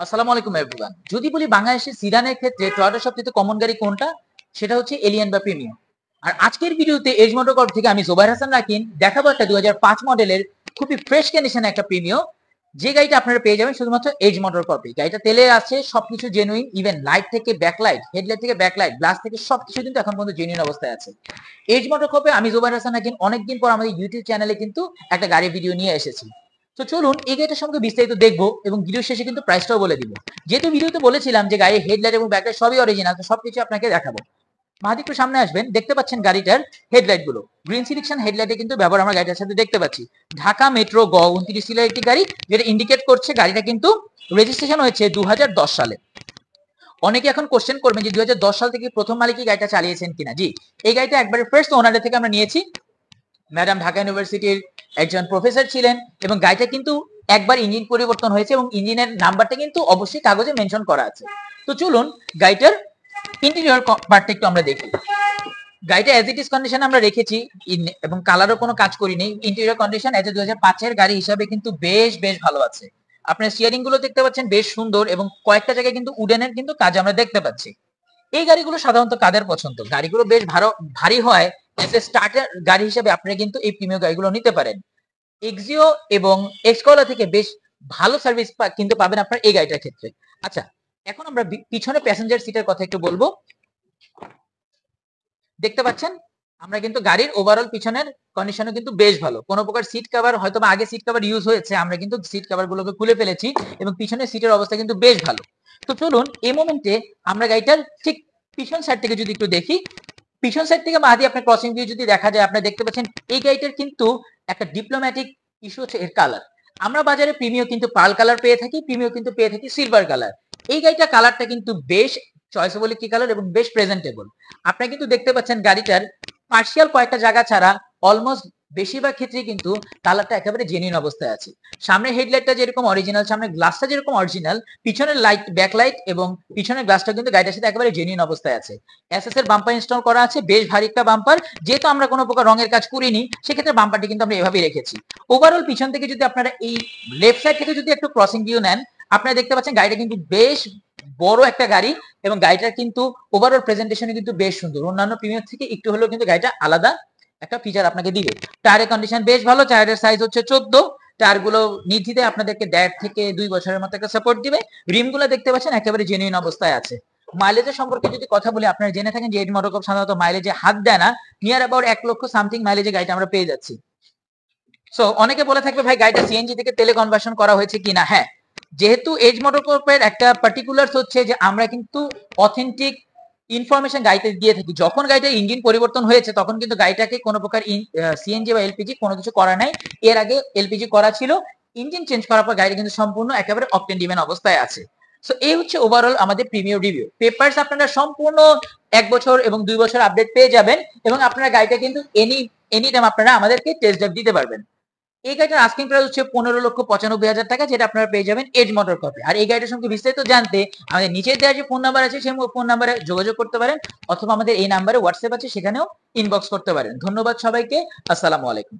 আসসালামু আলাইকুম এভরিওয়ান। যদি বলি বাংলাদেশের সিডানের ক্ষেত্রে টয়োটা সবচেয়ে কমন গাড়ি কোনটা, সেটা হচ্ছে এলিয়ন বা প্রিমিয়াম। আর আজকের ভিডিওতে এজ মোটর কর্প থেকে আমি জোবাইর হাসান রাকিন দেখাবো একটা 2005 মডেলের খুবই ফ্রেশ কন্ডিশনে একটা প্রিমিয়াম, যে গাড়িটা আপনারা পেয়ে যাবেন শুধুমাত্র এজ মোটর কর্পে। গাড়িটা তেলে আছে, সবকিছু জেনুইন, ইভেন লাইট থেকে ব্যাকলাইট, হেডলাইট থেকে ব্যাকলাইট, গ্লাস থেকে সবকিছু কিন্তু এখন পর্যন্ত জেনুইন অবস্থায় আছে। এজ মোটর কর্পে আমি জোবাইর হাসান রাকিন অনেকদিন পর আমাদের ইউটিউব চ্যানেলে কিন্তু একটা গাড়ির ভিডিও নিয়ে এসেছি। তো চলুন এই গাড়িটার সম্পর্কে বিস্তারিত দেখবো এবং ভিডিও শেষে কিন্তু প্রাইসটাও বলে দিব। যেহেতু ভিডিওতে বলেছিলাম যে গাড়ির হেডলাইট এবং ব্যাকলাইট সবই অরিজিনাল, তো সবকিছু আপনাকে দেখাবো। মাহাদি একটু সামনে আসবেন, দেখতে পাচ্ছেন গাড়িটার হেডলাইট গুলো গ্রিন সিলেকশন হেডলাইটে কিন্তু ব্যবহার আমরা গাড়িটার সাথে দেখতে পাচ্ছি। ঢাকা মেট্রো গ 29 সিলের একটি গাড়ি, যেটা ইন্ডিকেট করছে গাড়িটা কিন্তু রেজিস্ট্রেশন হয়েছে 2010 সালে। অনেকে এখন কোশ্চেন করবেন যে 2010 সাল থেকে প্রথম মালিকই গাড়িটা চালিয়েছেন কিনা। জি, এই গাড়িটা একবারে ফার্স্ট ওনারের থেকে আমরা নিয়েছি। ম্যাডাম ঢাকা ইউনিভার্সিটির একজন প্রফেসর ছিলেন এবং গাড়িটা কিন্তু একবার ইঞ্জিন পরিবর্তন হয়েছে এবং ইঞ্জিনের নাম্বারটা কিন্তু অবশ্যই কাগজে মেনশন করা আছে। তো চলুন গাড়িটার ইন্টেরিয়র পার্টটা একটু আমরা দেখি। গাড়িটা এজ ইট ইজ কন্ডিশন আমরা রেখেছি এবং কালারও কোনো কাজ করিনি। ইন্টেরিয়র কন্ডিশন এজ এ 2005 এর গাড়ি হিসাবে কিন্তু বেশ ভালো আছে। আপনার স্টিয়ারিং গুলো দেখতে পাচ্ছেন বেশ সুন্দর এবং কয়েকটা জায়গায় কিন্তু উডেনের কিন্তু কাজ আমরা দেখতে পাচ্ছি। এই গাড়িগুলো সাধারণত কাদের পছন্দ? গাড়িগুলো বেশ ভারী হয়, স্টার্টার গাড়ি হিসেবে আপনারা কিন্তু এই প্রিমিয়াম গাড়িগুলো নিতে পারেন। এক্সিও এবং এক্সকলা থেকে বেশ ভালো সার্ভিস কিন্তু পাবেন আপনার এই গাড়িটার ক্ষেত্রে। আচ্ছা, এখন আমরা পিছনে প্যাসেঞ্জার সিটের কথা একটু বলবো। দেখতে পাচ্ছেন আমরা কিন্তু গাড়ির ওভারঅল পিছনের কন্ডিশনও কিন্তু বেশ ভালো। কোনো প্রকার সিট কভার হয়তো বা আগে সিট কভার ইউজ হয়েছে, আমরা কিন্তু সিট কভার গুলোকে খুলে ফেলেছি এবং পিছনের সিটের অবস্থা কিন্তু বেশ ভালো। তো চলুন এই মোমেন্টে আমরা গাড়িটার ঠিক পিছন সাইড থেকে যদি একটু দেখি। পিছন সাইড থেকে মাহাদি আপনার ক্রসিং ভিউ যদি দেখা যায়, আপনারা দেখতে পাচ্ছেন এই গাড়িটার কিন্তু একটা ডিপ্লোম্যাটিক ইস্যু হচ্ছে এর কালার। আমরা বাজারে প্রিমিয়াম কিন্তু পার্ল কালার পেয়ে থাকি, প্রিমিয়াম কিন্তু পেয়ে থাকি সিলভার কালার। এই গাড়িটা কালারটা কিন্তু বেশ চয়েসেবল একটি কালার এবং বেশ প্রেজেন্টেবল। আপনারা কিন্তু দেখতে পাচ্ছেন গাড়িটার পার্সিয়াল কয়েকটা জায়গা ছাড়া অলমোস্ট বেশিরভাগ ক্ষেত্রে কিন্তু কালারটা একেবারে জেনুইন অবস্থায় আছে। সামনের হেডলাইটটা যেরকম অরিজিনাল, সামনের গ্লাসটা যেরকম অরিজিনাল, পিছনের লাইট ব্যাকলাইট এবং পিছনের গ্লাসটা কিন্তু গাড়িটার সাথে একেবারে জেনুইন অবস্থায় আছে। এসএস এর বাম্পার ইনস্টল করা আছে, বেশ ভারী একটা বাম্পার। যেহেতু আমরা কোনো প্রকার রঙের কাজ করিনি, সেক্ষেত্রে বাম্পারটি কিন্তু আমরা এভাবেই রেখেছি। ওভারঅল পিছন থেকে যদি আপনারা এই লেফট সাইড থেকে যদি একটু ক্রসিং ভিউ নেন, আপনারা দেখতে পাচ্ছেন গাড়িটা কিন্তু বেশ বড় একটা গাড়ি এবং গাড়িটার কিন্তু ওভারঅল প্রেজেন্টেশনে কিন্তু বেশ সুন্দর। অন্যান্য প্রিমিয়াম থেকে একটু হলেও কিন্তু গাড়িটা আলাদা একটা ফিচার আপনাকে দিবে। টায়ারের কন্ডিশন বেশ ভালো, টায়ারের সাইজ হচ্ছে 14। টায়ারগুলো নির্দ্বিধায় আপনাদেরকে 1.5 থেকে 2 বছরের মতো একটা সাপোর্ট দিবে। রিমগুলো দেখতে পাচ্ছেন একেবারে জেনুইন অবস্থায় আছে। মাইলেজের সম্পর্কে যদি কথা বলি, আপনারা জেনে থাকেন যে এজ মোটর কর্প সাধারণত মাইলেজে হাত দেয় না। নিয়ার অ্যাবাউট 1 লক্ষ সামথিং মাইলেজে গাড়িটা আমরা পেয়ে যাচ্ছি। সো অনেকে বলে থাকবে ভাই গাড়িটা সিএনজি থেকে তেলে কনভার্সন করা হয়েছে কিনা। হ্যাঁ, যেহেতু এজ মোটর কর্পের একটা পার্টিকুলারস হচ্ছে যে আমরা কিন্তু অথেন্টিক ইনফরমেশন গাড়িতে দিয়ে থাকি। যখন গাড়িটার ইঞ্জিন পরিবর্তন হয়েছে তখন কিন্তু গাড়িটাকে কোনো প্রকার সিএনজি বা এলপিজি কোনো কিছু করা নাই। এর আগে এলপিজি করা ছিল, ইঞ্জিন চেঞ্জ করার পর গাড়িটা কিন্তু সম্পূর্ণ একেবারে অকটেন ডিভেন অবস্থায় আছে। সো এই হচ্ছে ওভারঅল আমাদের প্রিমিয়াম রিভিউ। পেপারস আপনারা সম্পূর্ণ 1 বছর এবং 2 বছর আপডেট পেয়ে যাবেন এবং আপনারা গাড়িটা কিন্তু এনি টাইম আপনারা আমাদেরকে টেস্ট ড্রাইভ দিতে পারবেন। এই গাড়িটার আস্কিং প্রাইস হচ্ছে 15,95,000 টাকা, যেটা আপনারা পেয়ে যাবেন এজ মোটর কর্পে। আর এই গাড়িটার সঙ্গে বিস্তারিত জানতে আমাদের নিচে দেওয়া যে ফোন নাম্বার আছে সেই ফোন নাম্বারে যোগাযোগ করতে পারেন, অথবা আমাদের এই নাম্বারে হোয়াটসঅ্যাপ আছে, সেখানেও ইনবক্স করতে পারেন। ধন্যবাদ সবাইকে। আসসালামু আলাইকুম।